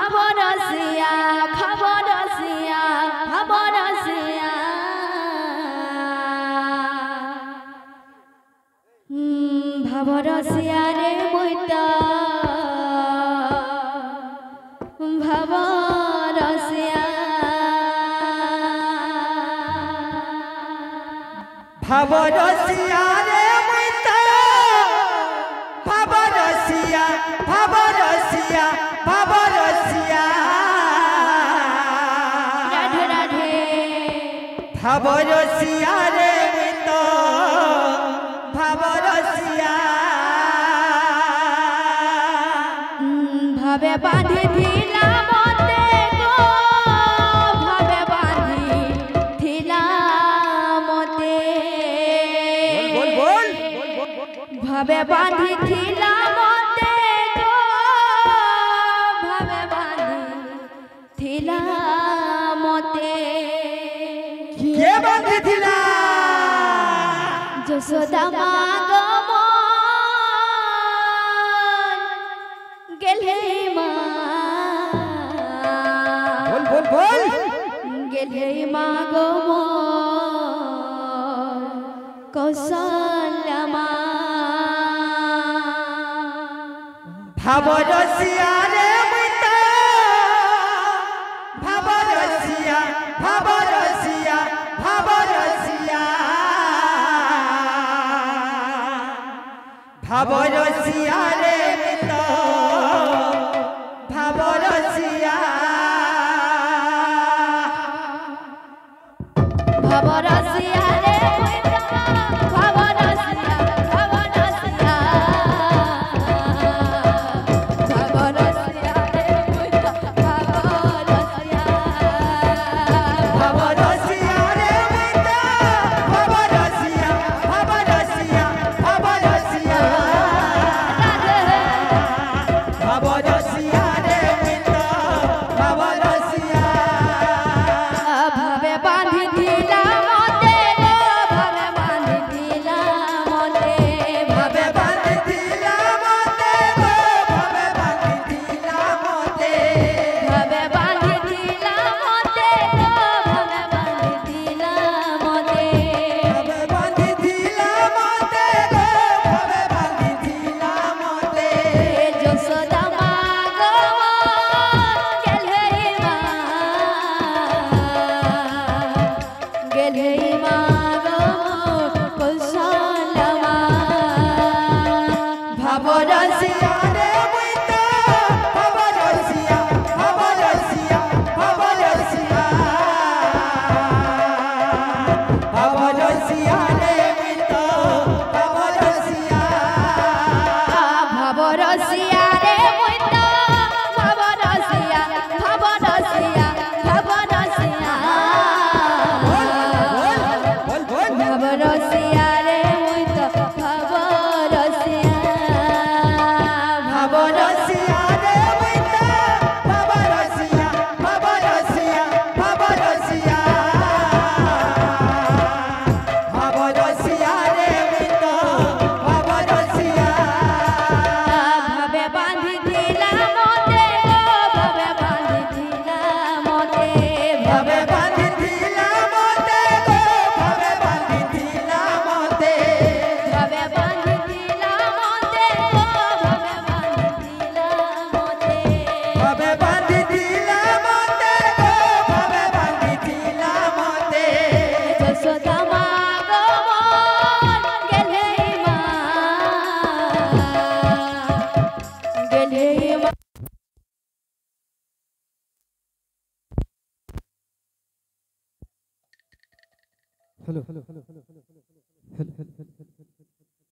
ভাবরসিয়া ভাবরসিয়া ভাবরসিয়া ভাবরসিয়া রে মইতা ভাবরসিয়া ভাবরসিয়া রে মইতা ভাবরসিয়া ভাবরসিয়া ভাবরসিয়া রাধে রাধে ভাবরসিয়া রে মইতা ভাবরসিয়া ভাবে বাঁধি দিলা মতে গো ভাবে বাঁধি দিলা মতে বল বল ভাবে বাঁধি দিলা মতে গো ভাবে বাঁধি দিলা মতে কে বাঁধিছিলা যশোদা মা গো গেলে মা বল বল বল গেলে মা গো কৌশল্যা মা ভাবরসিয়া রে মইতা ভাবরসিয়া ভাবরসিয়া ভাবরসিয়া ভাবরসিয়া রে মইতা ভাবরসিয়া ভাবরসিয়া রে মইতা ভাবরসিয়া ভাবরসিয়া ভাবরসিয়া রে মইতা ভাবরসিয়া ভাবরসিয়া রে মইতা ভাবরসিয়া ভাবরসিয়া ভাবরসিয়া ভাবরসিয়া রে মইতা ভাবরসিয়া ভাবে বাঁধি দিলা মতে গো ভাবে বাঁধি দিলা মতে ভাবে বাঁধিছিলা মতে গো ভাবে বাঁধিছিলা মতে ভাবে বাঁধি দিলা মতে গো ভাবে বাঁধি দিলা মতে ভাবে বাঁধিছিলা মতে গো ভাবে বাঁধিছিলা মতে যশোদা মা গো গেলে মা গেলে মা গো কৌশল্যা মা ভাবরসিয়া রে মইতা ভাবরসিয়া ভাবরসিয়া ভাবরসিয়া ভাবরসিয়া রে মইতা ভাবরসিয়া ভাবরসিয়া রে মইতা ভাবরসিয়া ভাবরসিয়া ভাবরসিয়া বল বল ভাবরসিয়া রে মইতা ভাবরসিয়া ভাবরসিয়া রে মইতা ভাবরসিয়া ভাবরসিয়া ভাবরসিয়া ভাবরসিয়া রে মইতা ভাবরসিয়া ভাবে বাঁধি দিলা মতে গো ভাবে বাঁধি দিলা মতে ভাবে বাঁধিছিলা মতে গো ভাবে বাঁধিছিলা মতে ভাবে বাঁধি দিলা মতে গো ভাবে বাঁধি দিলা মতে ভাবে বাঁধিছিলা মতে গো ভাবে বাঁধিছিলা মতে যশোদা মা গো গেলে মা গেলে মা hello hello hello hello hello hello hello hello hello hello